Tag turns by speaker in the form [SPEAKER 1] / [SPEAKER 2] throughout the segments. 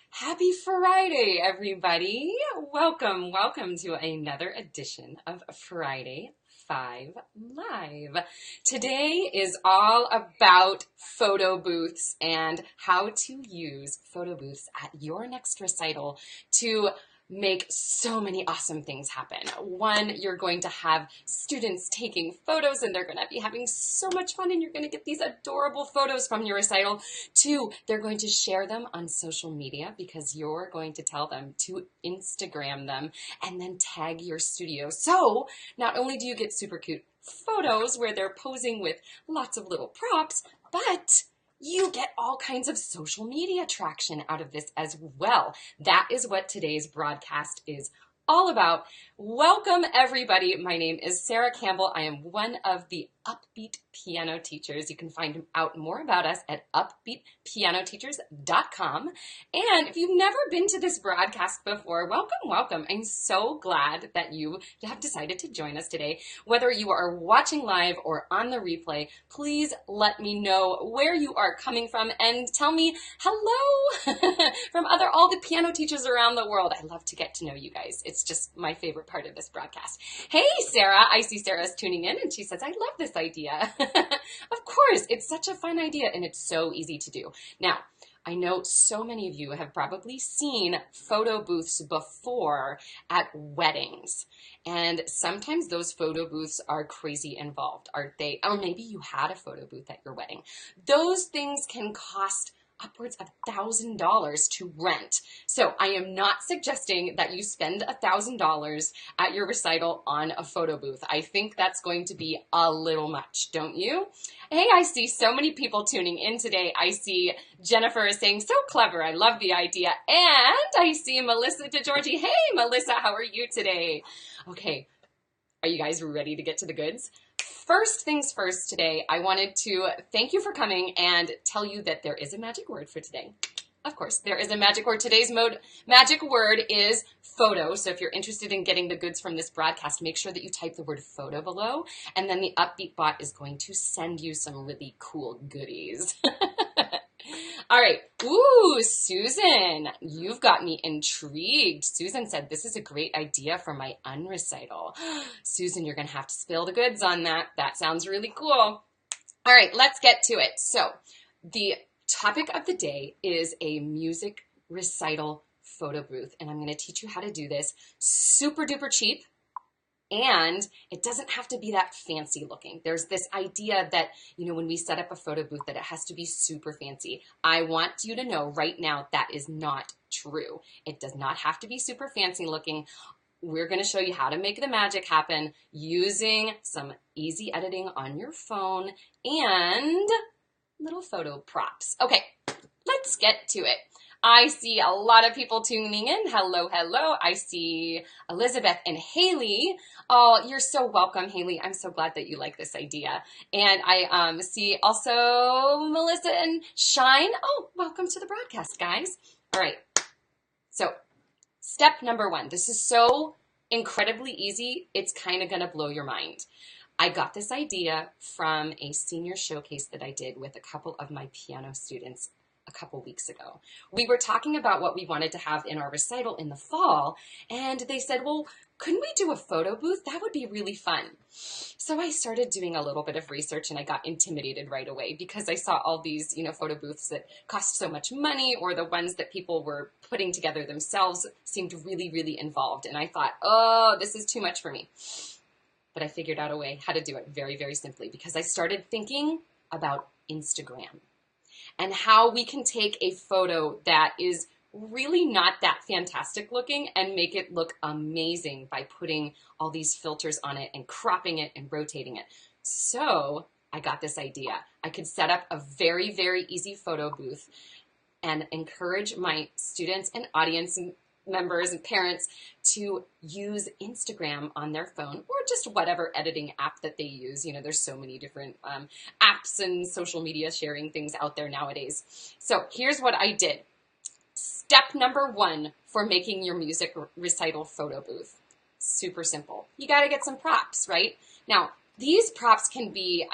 [SPEAKER 1] Happy Friday, everybody. Welcome to another edition of Friday 5 Live. Today is all about photo booths and how to use photo booths at your next recital to make so many awesome things happen. One, you're going to have students taking photos and they're going to be having so much fun and you're going to get these adorable photos from your recital. Two, they're going to share them on social media because you're going to tell them to Instagram them and then tag your studio. So not only do you get super cute photos where they're posing with lots of little props, but you get all kinds of social media traction out of this as well. That is what today's broadcast is all about. Welcome, everybody. My name is Sarah Campbell. I am one of the Upbeat piano teachers. You can find out more about us at upbeatpianoteachers.com. And if you've never been to this broadcast before, welcome. I'm so glad that you have decided to join us today. Whether you are watching live or on the replay, please let me know where you are coming from and tell me hello from all the piano teachers around the world. I love to get to know you guys. It's just my favorite part of this broadcast. Hey, Sarah. I see Sarah's tuning in and she says, I love this idea. Of course, it's such a fun idea and it's so easy to do. Now, I know so many of you have probably seen photo booths before at weddings. And sometimes those photo booths are crazy involved, aren't they? Or maybe you had a photo booth at your wedding. Those things can cost upwards of $1,000 to rent. So I am not suggesting that you spend $1,000 at your recital on a photo booth. I think that's going to be a little much, don't you? Hey, I see so many people tuning in today. I see Jennifer is saying, so clever. I love the idea. And I see Melissa DeGiorgi. Hey, Melissa, how are you today? Okay, are you guys ready to get to the goods? First things first today, I wanted to thank you for coming and tell you that there is a magic word for today. Of course, there is a magic word. Today's magic word is photo. So if you're interested in getting the goods from this broadcast, make sure that you type the word photo below, and then the Upbeat bot is going to send you some really cool goodies. All right. Ooh, Susan, you've got me intrigued. Susan said, this is a great idea for my unrecital. Susan, you're going to have to spill the goods on that. That sounds really cool. All right, let's get to it. So the topic of the day is a music recital photo booth, and I'm going to teach you how to do this super duper cheap. And it doesn't have to be that fancy looking. There's this idea that, when we set up a photo booth, that it has to be super fancy. I want you to know right now that is not true. It does not have to be super fancy looking. We're going to show you how to make the magic happen using some easy editing on your phone and little photo props. Okay, let's get to it. I see a lot of people tuning in. Hello. I see Elizabeth and Haley. Oh, you're so welcome, Haley. I'm so glad that you like this idea. And I see also Melissa and Shine. Oh, welcome to the broadcast, guys. All right. So step number one. This is so incredibly easy. It's kind of going to blow your mind. I got this idea from a senior showcase that I did with a couple of my piano students a couple weeks ago. We were talking about what we wanted to have in our recital in the fall, and they said, well, couldn't we do a photo booth? That would be really fun. So I started doing a little bit of research and I got intimidated right away because I saw all these, photo booths that cost so much money, or the ones that people were putting together themselves seemed really, really involved. And I thought, oh, this is too much for me. But I figured out a way how to do it very, very simply because I started thinking about Instagram and how we can take a photo that is really not that fantastic looking and make it look amazing by putting all these filters on it and cropping it and rotating it. So I got this idea. I could set up a very, very easy photo booth and encourage my students and audience members and parents to use Instagram on their phone or just whatever editing app that they use. There's so many different apps and social media sharing things out there nowadays. So here's what I did. Step number one for making your music recital photo booth. Super simple. You got to get some props, right? Now, these props can be,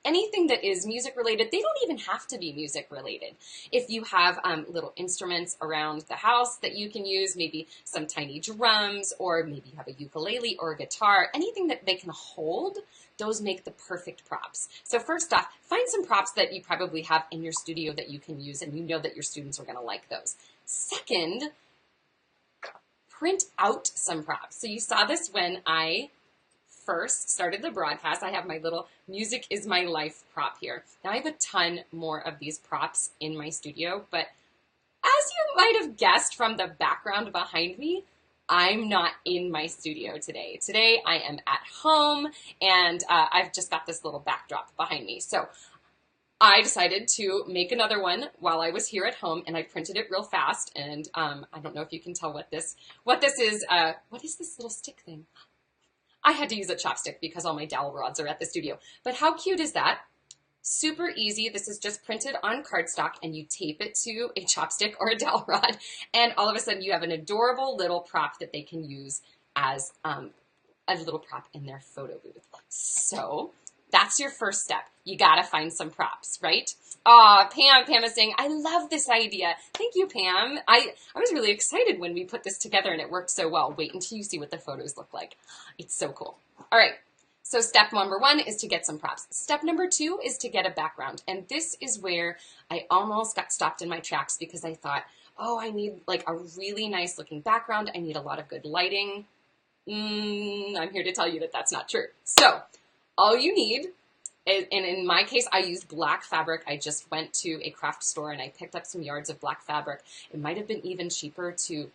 [SPEAKER 1] anything that is music related. They don't even have to be music related. If you have little instruments around the house that you can use, maybe some tiny drums, or maybe you have a ukulele or a guitar, anything that they can hold, those make the perfect props. So first off, find some props that you probably have in your studio that you can use and you know that your students are going to like those. Second, print out some props. So you saw this when I first started the broadcast. I have my little music is my life prop here. Now I have a ton more of these props in my studio, but as you might have guessed from the background behind me, I'm not in my studio today. Today I am at home and I've just got this little backdrop behind me. So I decided to make another one while I was here at home, and I printed it real fast. And I don't know if you can tell what this is. What is this little stick thing? I had to use a chopstick because all my dowel rods are at the studio. But how cute is that? Super easy. This is just printed on cardstock and you tape it to a chopstick or a dowel rod. And all of a sudden you have an adorable little prop that they can use as a little prop in their photo booth. So that's your first step. You gotta find some props, right? Pam is saying, I love this idea. Thank you, Pam. I was really excited when we put this together and it worked so well. Wait until you see what the photos look like. It's so cool. All right. So step number 1 is to get some props. Step number 2 is to get a background. And this is where I almost got stopped in my tracks because I thought, I need like a really nice looking background. I need a lot of good lighting. I'm here to tell you that that's not true. So all you need, and in my case, I used black fabric. I just went to a craft store and I picked up some yards of black fabric. It might have been even cheaper to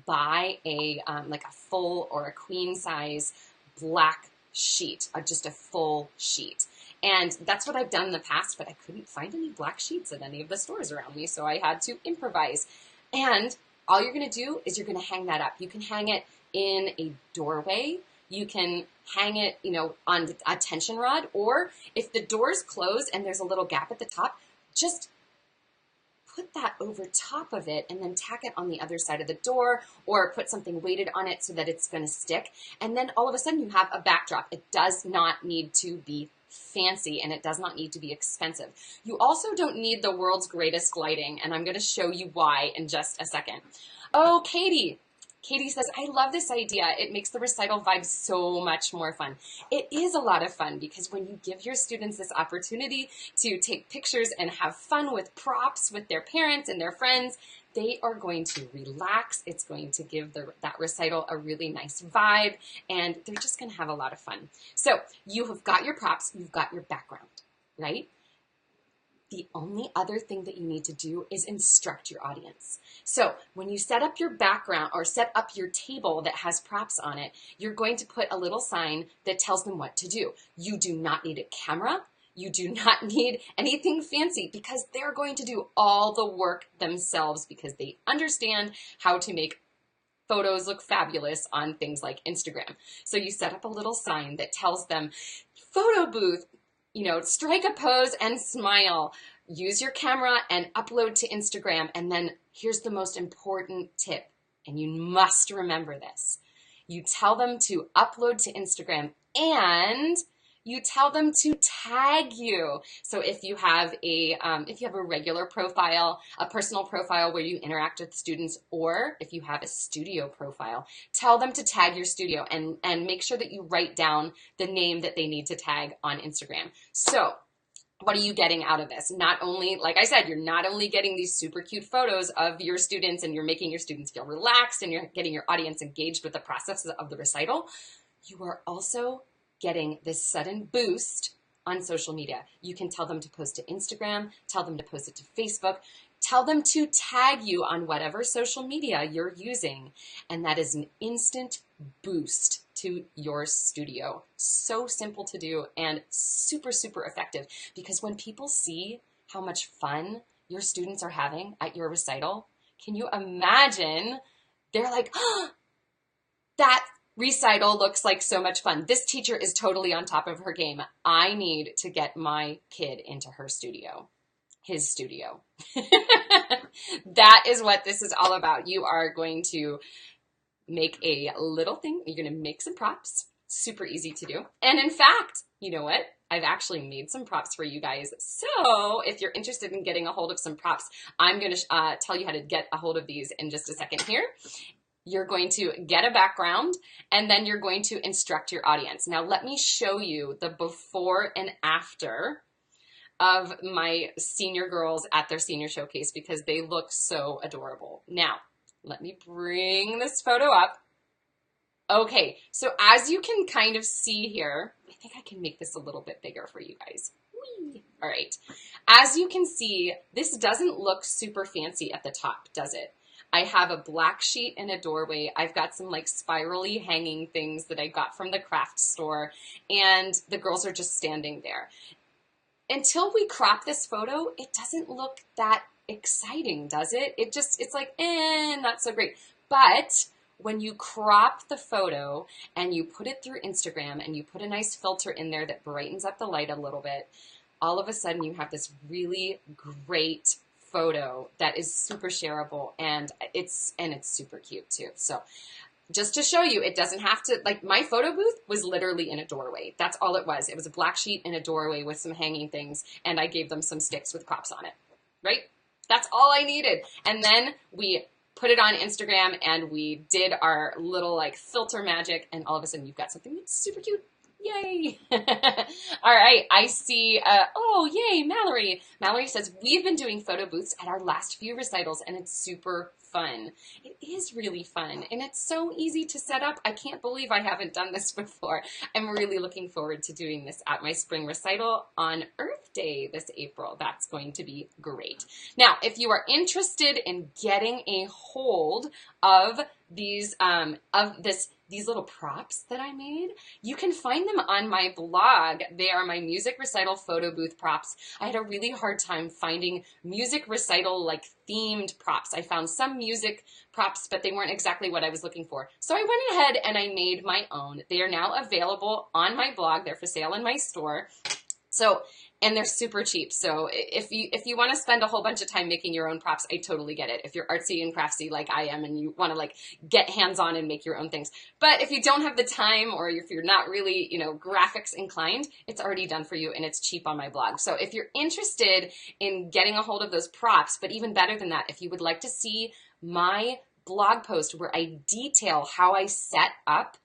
[SPEAKER 1] buy like a full or a queen size black sheet, just a full sheet. And that's what I've done in the past, but I couldn't find any black sheets at any of the stores around me, so I had to improvise. And all you're going to do is you're going to hang that up. You can hang it in a doorway. You can hang it, on a tension rod, or if the doors close and there's a little gap at the top, just put that over top of it and then tack it on the other side of the door, or put something weighted on it so that it's going to stick. And then all of a sudden you have a backdrop. It does not need to be fancy and it does not need to be expensive. You also don't need the world's greatest lighting, and I'm going to show you why in just a second. Oh, Katie says, I love this idea. It makes the recital vibe so much more fun. It is a lot of fun because when you give your students this opportunity to take pictures and have fun with props with their parents and their friends, they are going to relax. It's going to give that recital a really nice vibe, and they're just going to have a lot of fun. So you have got your props, you've got your background, right? The only other thing that you need to do is instruct your audience. So when you set up your background or set up your table that has props on it, you're going to put a little sign that tells them what to do. You do not need a camera. You do not need anything fancy because they're going to do all the work themselves because they understand how to make photos look fabulous on things like Instagram. So you set up a little sign that tells them, photo booth, strike a pose and smile, use your camera and upload to Instagram. And then here's the most important tip, and you must remember this. You tell them to upload to Instagram and you tell them to tag you. So if you have a regular profile, a personal profile where you interact with students, or if you have a studio profile, tell them to tag your studio and make sure that you write down the name that they need to tag on Instagram. So what are you getting out of this? Not only, like I said, you're not only getting these super cute photos of your students and you're making your students feel relaxed and you're getting your audience engaged with the process of the recital, you are also getting this sudden boost on social media. You can tell them to post to Instagram, tell them to post it to Facebook, tell them to tag you on whatever social media you're using. And that is an instant boost to your studio. So simple to do and super, super effective, because when people see how much fun your students are having at your recital, can you imagine? They're like, oh, that recital looks like so much fun. This teacher is totally on top of her game. I need to get my kid into her studio, his studio. That is what this is all about. You are going to make a little thing. You're going to make some props. Super easy to do. And in fact, you know what? I've actually made some props for you guys. So if you're interested in getting a hold of some props, I'm going to tell you how to get a hold of these in just a second here. You're going to get a background, and then you're going to instruct your audience. Now let me show you the before and after of my senior girls at their senior showcase because they look so adorable. Now, let me bring this photo up. Okay, so as you can kind of see here, I think I can make this a little bit bigger for you guys. Whee! All right, as you can see, this doesn't look super fancy at the top, does it? I have a black sheet in a doorway. I've got some like spirally hanging things that I got from the craft store, and the girls are just standing there. Until we crop this photo, it doesn't look that exciting, does it? It's like, not so great. But when you crop the photo and you put it through Instagram and you put a nice filter in there that brightens up the light a little bit, all of a sudden you have this really great photo that is super shareable, and it's super cute too. So just to show you, it doesn't have to, like, my photo booth was literally in a doorway. That's all it was. It was a black sheet in a doorway with some hanging things, and I gave them some sticks with props on it, right? That's all I needed. And then we put it on Instagram, and we did our little, like, filter magic, and all of a sudden you've got something that's super cute. Yay. All right, I see, oh, yay, Mallory. Mallory says, we've been doing photo booths at our last few recitals, and it's super fun. It is really fun, and it's so easy to set up. I can't believe I haven't done this before. I'm really looking forward to doing this at my spring recital on Earth Day this April. That's going to be great. Now, if you are interested in getting a hold of these these little props that I made, you can find them on my blog. They are my music recital photo booth props. I had a really hard time finding music recital like themed props. I found some music props, but they weren't exactly what I was looking for. So I went ahead and I made my own. They are now available on my blog. They're for sale in my store. So, and they're super cheap. So if you want to spend a whole bunch of time making your own props, I totally get it. If you're artsy and craftsy like I am and you want to like get hands-on and make your own things. But if you don't have the time, or if you're not really, graphics inclined, it's already done for you and it's cheap on my blog. So if you're interested in getting a hold of those props, but even better than that, if you would like to see my blog post where I detail how I set up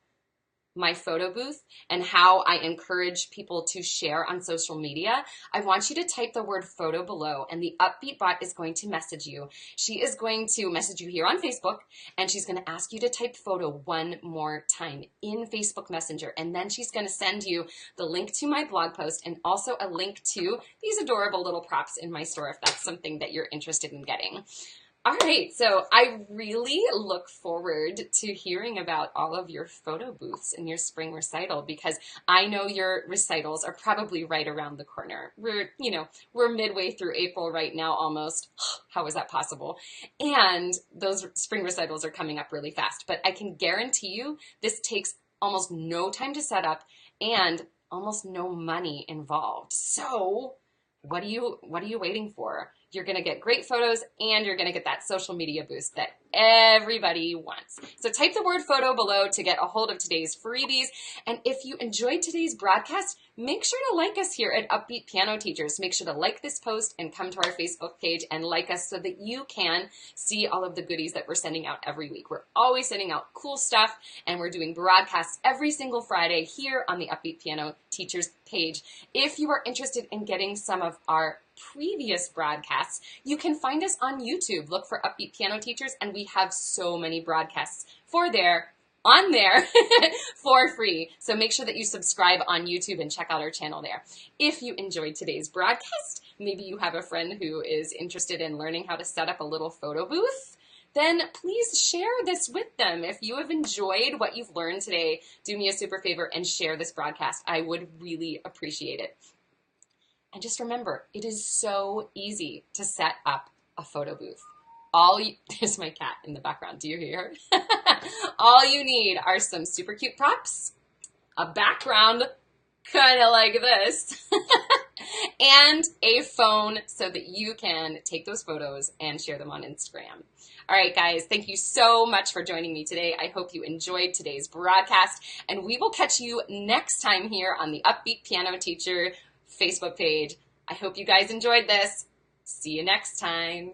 [SPEAKER 1] my photo booth and how I encourage people to share on social media, I want you to type the word photo below, and the Upbeat bot is going to message you. She is going to message you here on Facebook, and she's going to ask you to type photo one more time in Facebook Messenger, and then she's going to send you the link to my blog post and also a link to these adorable little props in my store if that's something that you're interested in getting. All right, so I really look forward to hearing about all of your photo booths in your spring recital, because I know your recitals are probably right around the corner. We're midway through April right now almost. How is that possible? And those spring recitals are coming up really fast, but I can guarantee you this takes almost no time to set up and almost no money involved. So what are you waiting for? You're going to get great photos, and you're going to get that social media boost that everybody wants. So type the word photo below to get a hold of today's freebies. And if you enjoyed today's broadcast, make sure to like us here at Upbeat Piano Teachers. Make sure to like this post and come to our Facebook page and like us so that you can see all of the goodies that we're sending out every week. We're always sending out cool stuff, and we're doing broadcasts every single Friday here on the Upbeat Piano Teachers page. If you are interested in getting some of our previous broadcasts, you can find us on YouTube. Look for Upbeat Piano Teachers, and we have so many broadcasts on there for free. So make sure that you subscribe on YouTube and check out our channel there. If you enjoyed today's broadcast, maybe you have a friend who is interested in learning how to set up a little photo booth, then please share this with them. If you have enjoyed what you've learned today, do me a super favor and share this broadcast. I would really appreciate it. And just remember, it is so easy to set up a photo booth. There's my cat in the background. Do you hear her? All you need are some super cute props, a background kind of like this, and a phone so that you can take those photos and share them on Instagram. All right, guys, thank you so much for joining me today. I hope you enjoyed today's broadcast, and we will catch you next time here on the Upbeat Piano Teacher Facebook page. I hope you guys enjoyed this. See you next time.